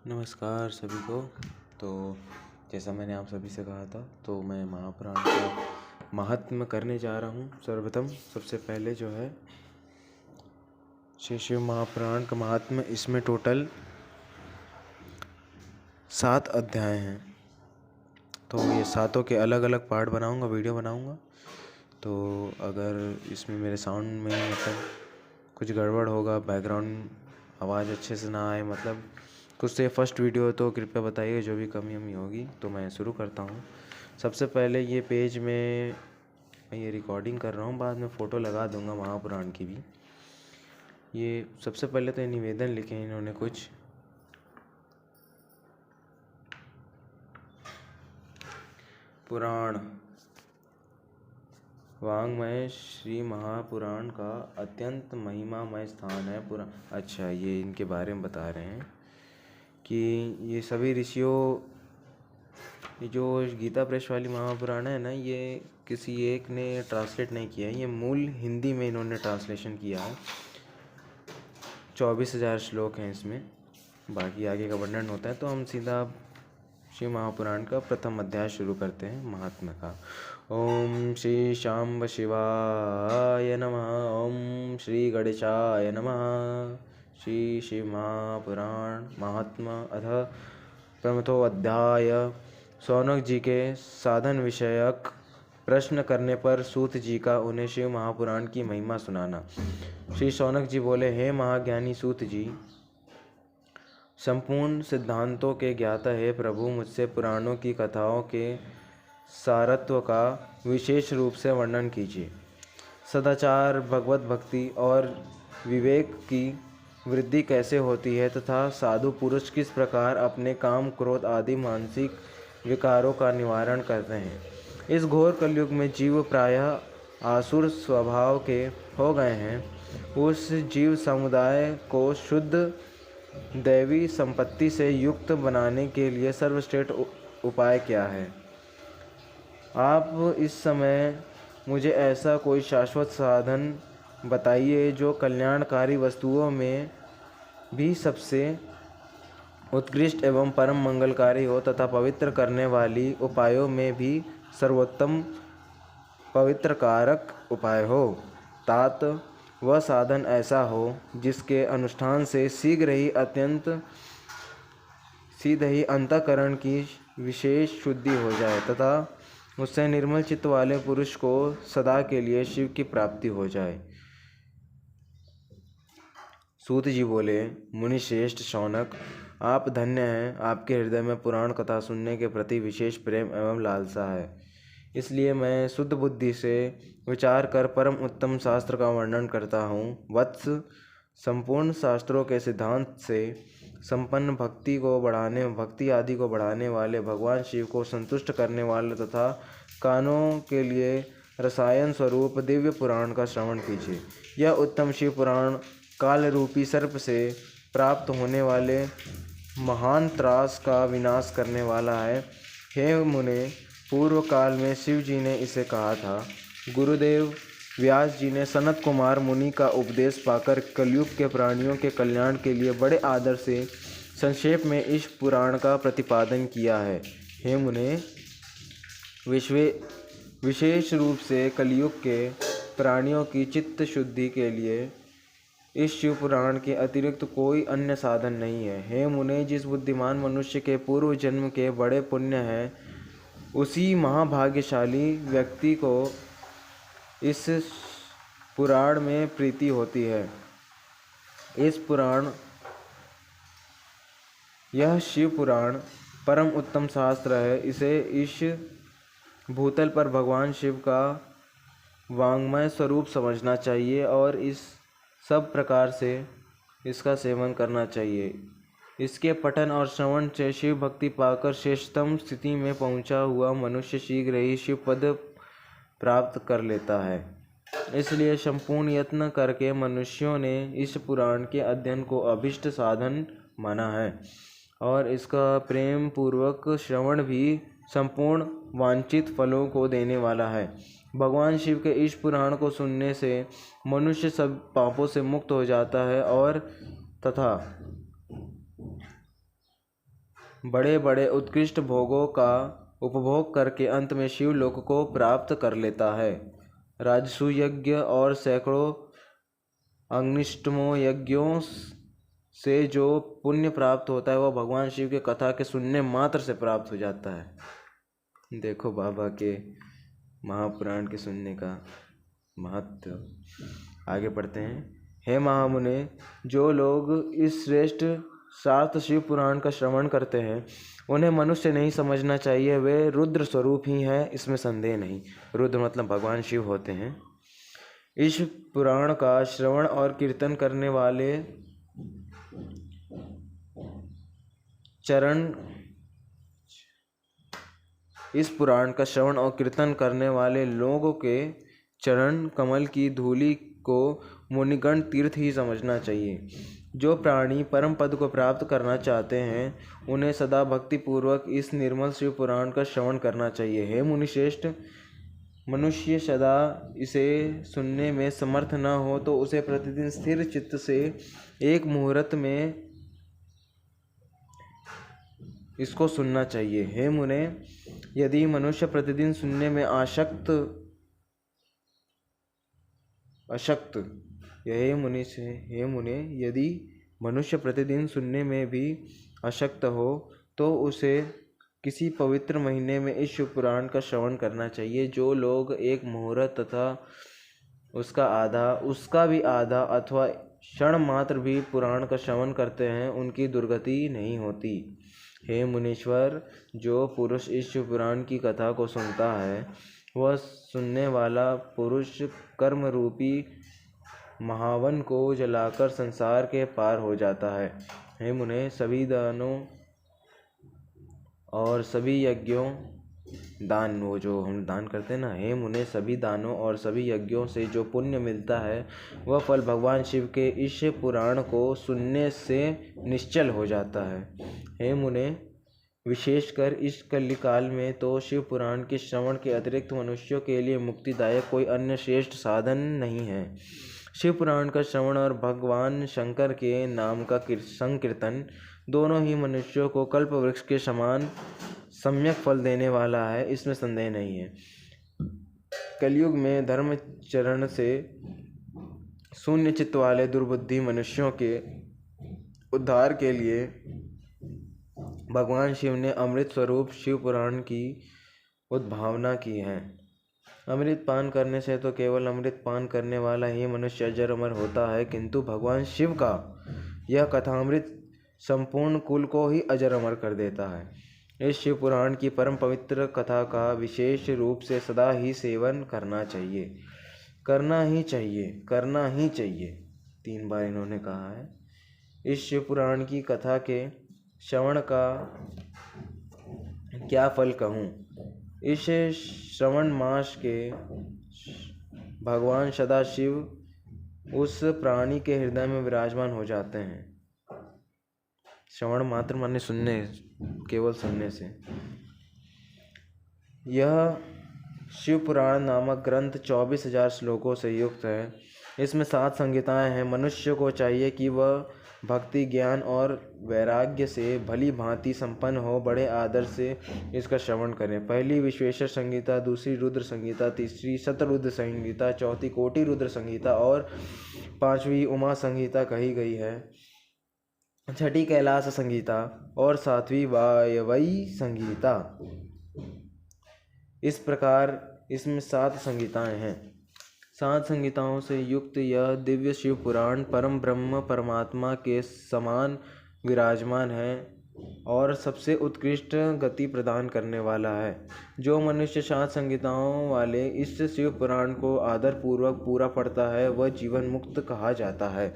नमस्कार सभी को। तो जैसा मैंने आप सभी से कहा था, तो मैं महापुराण का महात्म्य करने जा रहा हूँ। सर्वप्रथम सबसे पहले जो है श्री शिव महापुराण का महात्म्य, इसमें टोटल 7 अध्याय हैं। तो ये सातों के अलग अलग पार्ट बनाऊंगा, वीडियो बनाऊंगा। तो अगर इसमें मेरे साउंड में मतलब कुछ गड़बड़ होगा, बैकग्राउंड आवाज़ अच्छे से ना आए, मतलब कुछ से फर्स्ट वीडियो है, तो कृपया बताइए जो भी कमी अमी होगी। तो मैं शुरू करता हूँ। सबसे पहले ये पेज में मैं ये रिकॉर्डिंग कर रहा हूँ, बाद में फ़ोटो लगा दूँगा महापुराण की भी। ये सबसे पहले तो ये निवेदन लिखे हैं इन्होंने कुछ। पुराण वाङ्मय श्री महापुराण का अत्यंत महिमामय स्थान है। अच्छा, ये इनके बारे में बता रहे हैं कि ये सभी ऋषियों, ये जो गीता प्रेस वाली महापुराण है ना, ये किसी एक ने ट्रांसलेट नहीं किया है। ये मूल हिंदी में इन्होंने ट्रांसलेशन किया है। 24,000 श्लोक हैं इसमें, बाकी आगे का वर्णन होता है। तो हम सीधा शिव महापुराण का प्रथम अध्याय शुरू करते हैं महात्म्य का। ओम श्री शांब शिवाय नमः। ओम श्री गणेशाय नमः। श्री शिव महापुराण महात्म्य अथ प्रथमो अध्याय। शौनक जी के साधन विषयक प्रश्न करने पर सूत जी का उन्हें शिव महापुराण की महिमा सुनाना। श्री शौनक जी बोले, हे महाज्ञानी सूत जी, संपूर्ण सिद्धांतों के ज्ञाता है प्रभु, मुझसे पुराणों की कथाओं के सारत्व का विशेष रूप से वर्णन कीजिए। सदाचार, भगवत भक्ति और विवेक की वृद्धि कैसे होती है तथा साधु पुरुष किस प्रकार अपने काम, क्रोध आदि मानसिक विकारों का निवारण करते हैं। इस घोर कलयुग में जीव प्रायः आसुर स्वभाव के हो गए हैं। उस जीव समुदाय को शुद्ध दैवी संपत्ति से युक्त बनाने के लिए सर्वश्रेष्ठ उपाय क्या है? आप इस समय मुझे ऐसा कोई शाश्वत साधन बताइए जो कल्याणकारी वस्तुओं में भी सबसे उत्कृष्ट एवं परम मंगलकारी हो तथा पवित्र करने वाली उपायों में भी सर्वोत्तम पवित्र कारक उपाय हो। तात वह साधन ऐसा हो जिसके अनुष्ठान से शीघ्र ही अंतःकरण की विशेष शुद्धि हो जाए तथा उससे निर्मल चित्त वाले पुरुष को सदा के लिए शिव की प्राप्ति हो जाए। सूत जी बोले, मुनिश्रेष्ठ शौनक, आप धन्य हैं। आपके हृदय में पुराण कथा सुनने के प्रति विशेष प्रेम एवं लालसा है। इसलिए मैं शुद्ध बुद्धि से विचार कर परम उत्तम शास्त्र का वर्णन करता हूँ। वत्स, संपूर्ण शास्त्रों के सिद्धांत से संपन्न भक्ति आदि को बढ़ाने वाले, भगवान शिव को संतुष्ट करने वाले तथा कानों के लिए रसायन स्वरूप दिव्य पुराण का श्रवण कीजिए। यह उत्तम शिव पुराण काल रूपी सर्प से प्राप्त होने वाले महान त्रास का विनाश करने वाला है। हे मुने, पूर्व काल में शिव जी ने इसे कहा था। गुरुदेव व्यास जी ने सनत कुमार मुनि का उपदेश पाकर कलयुग के प्राणियों के कल्याण के लिए बड़े आदर से संक्षेप में इस पुराण का प्रतिपादन किया है। हे मुने, विशेष रूप से कलयुग के प्राणियों की चित्त शुद्धि के लिए इस शिव पुराण के अतिरिक्त कोई अन्य साधन नहीं है। हे मुने, जिस बुद्धिमान मनुष्य के पूर्व जन्म के बड़े पुण्य हैं, उसी महाभाग्यशाली व्यक्ति को इस पुराण में प्रीति होती है। यह शिव पुराण परम उत्तम शास्त्र है। इसे इस भूतल पर भगवान शिव का वाङ्मय स्वरूप समझना चाहिए और इस सब प्रकार से इसका सेवन करना चाहिए। इसके पठन और श्रवण से शिव भक्ति पाकर श्रेष्ठतम स्थिति में पहुंचा हुआ मनुष्य शीघ्र ही शिव पद प्राप्त कर लेता है। इसलिए संपूर्ण यत्न करके मनुष्यों ने इस पुराण के अध्ययन को अभिष्ट साधन माना है और इसका प्रेम पूर्वक श्रवण भी संपूर्ण वांछित फलों को देने वाला है। भगवान शिव के इस पुराण को सुनने से मनुष्य सब पापों से मुक्त हो जाता है और तथा बड़े बड़े उत्कृष्ट भोगों का उपभोग करके अंत में शिवलोक को प्राप्त कर लेता है। राजसूय यज्ञ और सैकड़ों अग्निष्टोम यज्ञों से जो पुण्य प्राप्त होता है वह भगवान शिव के कथा के सुनने मात्र से प्राप्त हो जाता है। देखो बाबा के महापुराण के सुनने का महत्व। आगे पढ़ते हैं। हे महामुने, जो लोग इस श्रेष्ठ सार्थ शिव पुराण का श्रवण करते हैं उन्हें मनुष्य नहीं समझना चाहिए, वे रुद्र स्वरूप ही हैं, इसमें संदेह नहीं। रुद्र मतलब भगवान शिव होते हैं। इस पुराण का श्रवण और कीर्तन करने वाले लोगों के चरण कमल की धूलि को मुनिगण तीर्थ ही समझना चाहिए। जो प्राणी परम पद को प्राप्त करना चाहते हैं उन्हें सदा भक्ति पूर्वक इस निर्मल शिव पुराण का श्रवण करना चाहिए। हे मुनिश्रेष्ठ, मनुष्य सदा इसे सुनने में समर्थ न हो तो उसे प्रतिदिन स्थिर चित्त से एक मुहूर्त में इसको सुनना चाहिए। हे मुने, यदि मनुष्य प्रतिदिन सुनने में यदि मनुष्य प्रतिदिन सुनने में भी अशक्त हो तो उसे किसी पवित्र महीने में इस शिव पुराण का श्रवण करना चाहिए। जो लोग एक मुहूर्त तथा उसका भी आधा अथवा क्षण मात्र भी पुराण का श्रवण करते हैं उनकी दुर्गति नहीं होती। हे मुनीश्वर, जो पुरुष इस शिव पुराण की कथा को सुनता है वह सुनने वाला पुरुष कर्म रूपी महावन को जलाकर संसार के पार हो जाता है। हे मुने, सभी दानों और सभी यज्ञों दान वो जो हम दान करते हैं ना, हे मुने, सभी दानों और सभी यज्ञों से जो पुण्य मिलता है वह फल भगवान शिव के इस पुराण को सुनने से निश्चल हो जाता है। हे मुने, विशेषकर इस कलिकाल में तो शिव पुराण के श्रवण के अतिरिक्त मनुष्यों के लिए मुक्तिदायक कोई अन्य श्रेष्ठ साधन नहीं है। शिव पुराण का श्रवण और भगवान शंकर के नाम का संकीर्तन दोनों ही मनुष्यों को कल्प वृक्ष के समान सम्यक फल देने वाला है, इसमें संदेह नहीं है। कलयुग में धर्म चरण से शून्य चित्त वाले दुर्बुद्धि मनुष्यों के उद्धार के लिए भगवान शिव ने अमृत स्वरूप शिव पुराण की उद्भावना की है। अमृत पान करने से तो केवल अमृत पान करने वाला ही मनुष्य अजर अमर होता है, किंतु भगवान शिव का यह कथामृत संपूर्ण कुल को ही अजर अमर कर देता है। इस शिव पुराण की परम पवित्र कथा का विशेष रूप से सदा ही सेवन करना चाहिए, करना ही चाहिए। 3 बार इन्होंने कहा है। इस शिव पुराण की कथा के श्रवण का क्या फल कहूँ। इस श्रवण मास के भगवान सदाशिव उस प्राणी के हृदय में विराजमान हो जाते हैं। श्रवण मात्र माने सुनने, केवल सुनने से। यह शिव पुराण नामक ग्रंथ 24,000 श्लोकों से युक्त है। इसमें 7 संहिताएं हैं। मनुष्य को चाहिए कि वह भक्ति, ज्ञान और वैराग्य से भली भांति संपन्न हो बड़े आदर से इसका श्रवण करें। पहली विश्वेश्वर संहिता, दूसरी रुद्र संहिता, तीसरी शतरुद्र संहिता, चौथी कोटि रुद्र संहिता और 5वीं उमा संहिता कही गई है। छठी कैलाश संहिता और 7वीं वायवई संहिता। इस प्रकार इसमें 7 संहिताएं हैं। 7 संहिताओं से युक्त यह दिव्य शिव पुराण परम ब्रह्म परमात्मा के समान विराजमान है और सबसे उत्कृष्ट गति प्रदान करने वाला है। जो मनुष्य 7 संहिताओं वाले इस शिव पुराण को आदर पूर्वक पूरा पढ़ता है वह जीवन मुक्त कहा जाता है।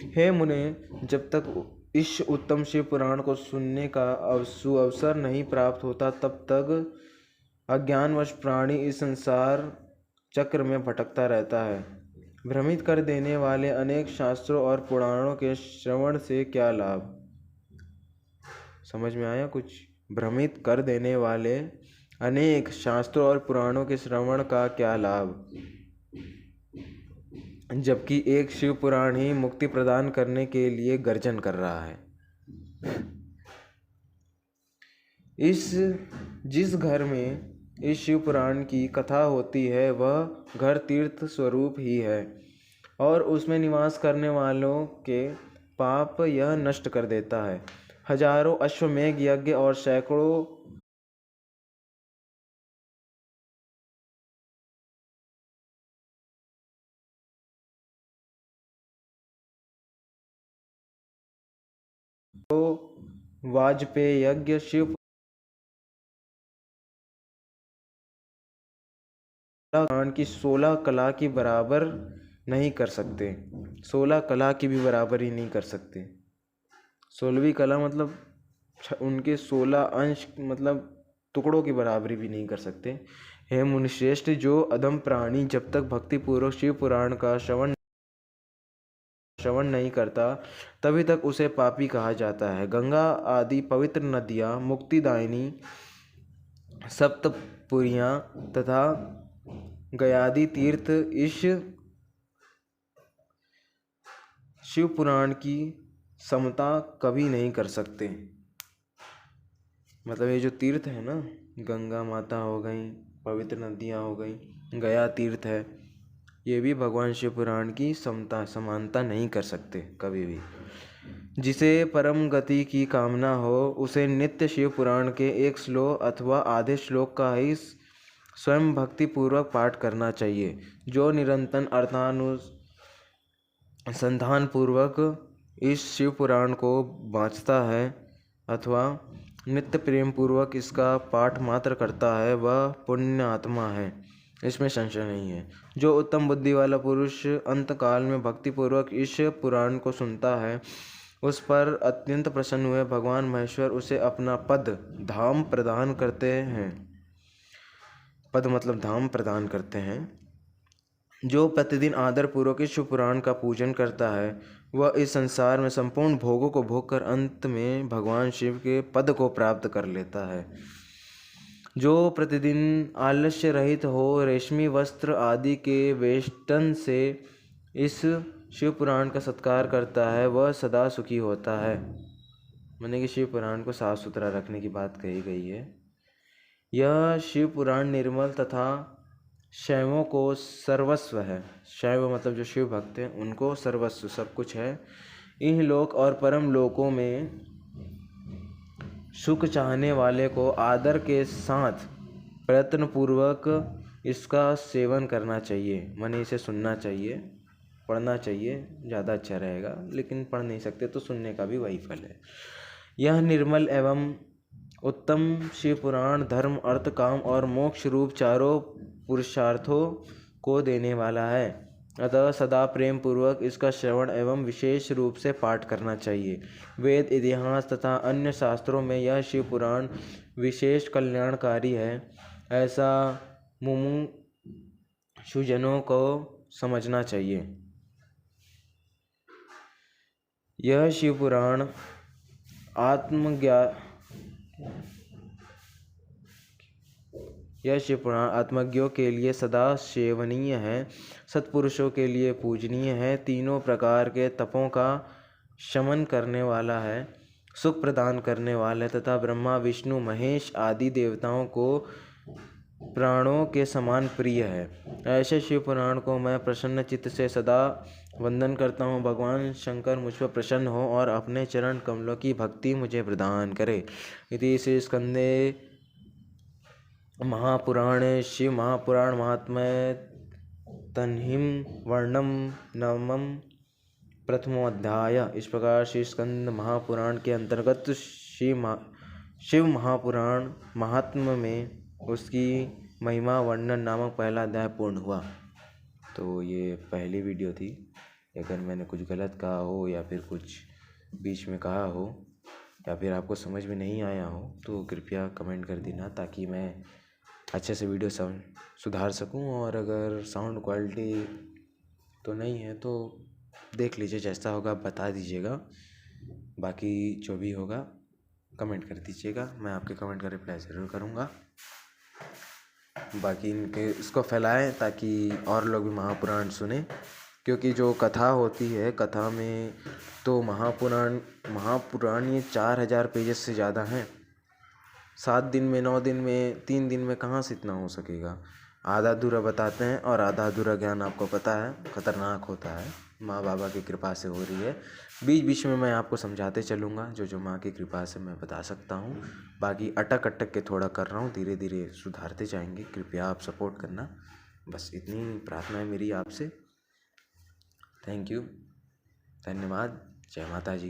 हे मुने, जब तक इस उत्तम शिव पुराण को सुनने का अवसर नहीं प्राप्त होता तब तक अज्ञानवश प्राणी इस संसार चक्र में भटकता रहता है। भ्रमित कर देने वाले अनेक शास्त्रों और पुराणों के श्रवण से क्या लाभ। समझ में आया कुछ? भ्रमित कर देने वाले अनेक शास्त्रों और पुराणों के श्रवण का क्या लाभ, जबकि एक शिव पुराण ही मुक्ति प्रदान करने के लिए गर्जन कर रहा है। इस जिस घर में इस शिव पुराण की कथा होती है वह घर तीर्थ स्वरूप ही है और उसमें निवास करने वालों के पाप यह नष्ट कर देता है। हजारों अश्वमेध यज्ञ और सैकड़ों वाजपेय यज्ञ शिव पुराण की 16 कला की बराबर नहीं कर सकते। 16 कला की भी बराबरी नहीं कर सकते। 16वीं कला मतलब उनके 16 अंश मतलब टुकड़ों की बराबरी भी नहीं कर सकते। हे मुनिश्रेष्ठ, जो अधम प्राणी जब तक भक्तिपूर्वक शिव पुराण का श्रवण नहीं करता तभी तक उसे पापी कहा जाता है। गंगा आदि पवित्र नदियाँ, मुक्तिदायिनी सप्तपुरियाँ तथा गयादि तीर्थ इस शिव पुराण की समता कभी नहीं कर सकते। मतलब ये जो तीर्थ है ना, गंगा माता हो गई, पवित्र नदियाँ हो गई, गया तीर्थ है, ये भी भगवान शिव पुराण की समानता नहीं कर सकते कभी भी। जिसे परम गति की कामना हो उसे नित्य शिव पुराण के एक श्लोक अथवा आधे श्लोक का ही स्वयं भक्तिपूर्वक पाठ करना चाहिए। जो निरंतर अर्थानुसंधान पूर्वक इस शिव पुराण को बाँचता है अथवा नित्य प्रेम पूर्वक इसका पाठ मात्र करता है वह पुण्य आत्मा है, इसमें संशय नहीं है। जो उत्तम बुद्धि वाला पुरुष अंतकाल में भक्तिपूर्वक इस पुराण को सुनता है उस पर अत्यंत प्रसन्न हुए भगवान महेश्वर उसे अपना पद धाम प्रदान करते हैं। पद मतलब धाम प्रदान करते हैं। जो प्रतिदिन आदर पूर्वक इस शिव पुराण का पूजन करता है वह इस संसार में संपूर्ण भोगों को भोग कर अंत में भगवान शिव के पद को प्राप्त कर लेता है। जो प्रतिदिन आलस्य रहित हो रेशमी वस्त्र आदि के वेष्टन से इस शिव पुराण का सत्कार करता है वह सदा सुखी होता है। माने कि शिव पुराण को साफ सुथरा रखने की बात कही गई है। यह शिव पुराण निर्मल तथा शैवों को सर्वस्व है। शैव मतलब जो शिव भक्त हैं उनको सर्वस्व सब कुछ है। इन लोक और परम लोकों में सुख चाहने वाले को आदर के साथ प्रयत्नपूर्वक इसका सेवन करना चाहिए। माने इसे सुनना चाहिए, पढ़ना चाहिए, ज़्यादा अच्छा रहेगा, लेकिन पढ़ नहीं सकते तो सुनने का भी वही फल है। यह निर्मल एवं उत्तम शिव पुराण धर्म अर्थ काम और मोक्ष रूप चारों पुरुषार्थों को देने वाला है। अतः सदा प्रेम पूर्वक इसका श्रवण एवं विशेष रूप से पाठ करना चाहिए। वेद इतिहास तथा अन्य शास्त्रों में यह शिव पुराण विशेष कल्याणकारी है ऐसा मुमुक्षुजनों को समझना चाहिए। यह शिव पुराण आत्मज्ञों के लिए सदा सेवनीय है, सत्पुरुषों के लिए पूजनीय है, तीनों प्रकार के तपों का शमन करने वाला है, सुख प्रदान करने वाला है तथा ब्रह्मा विष्णु महेश आदि देवताओं को प्राणों के समान प्रिय है। ऐसे शिव पुराण को मैं प्रसन्न चित्त से सदा वंदन करता हूँ। भगवान शंकर मुझ पर प्रसन्न हो और अपने चरण कमलों की भक्ति मुझे प्रदान करे। इति श्री स्कंदे महापुराणे शिव महापुराण महात्म्य तन्हिम वर्णम नवमम प्रथमोऽध्याय। इस प्रकार श्री स्कंद महापुराण के अंतर्गत शिव महापुराण महात्म्य में उसकी महिमा वर्णन नामक पहला अध्याय पूर्ण हुआ। तो ये पहली वीडियो थी। अगर मैंने कुछ गलत कहा हो या फिर कुछ बीच में कहा हो या फिर आपको समझ में नहीं आया हो तो कृपया कमेंट कर देना ताकि मैं अच्छे से वीडियो सुधार सकूं। और अगर साउंड क्वालिटी तो नहीं है तो देख लीजिए, जैसा होगा बता दीजिएगा। बाकी जो भी होगा कमेंट कर दीजिएगा, मैं आपके कमेंट का रिप्लाई ज़रूर करूँगा। बाकी इसको फैलाएं ताकि और लोग भी महापुराण सुने, क्योंकि जो कथा होती है कथा में तो महापुराण ये 4000 पेजेस से ज़्यादा हैं। 7 दिन में, 9 दिन में, 3 दिन में कहाँ से इतना हो सकेगा। आधा अधूरा बताते हैं और आधा अधूरा ज्ञान आपको पता है खतरनाक होता है। माँ बाबा की कृपा से हो रही है। बीच बीच में मैं आपको समझाते चलूँगा जो जो माँ की कृपा से मैं बता सकता हूँ। बाकी अटक अटक के थोड़ा कर रहा हूँ, धीरे धीरे सुधारते जाएंगे। कृपया आप सपोर्ट करना, बस इतनी प्रार्थना है मेरी आपसे। थैंक यू, धन्यवाद, जय माता जी।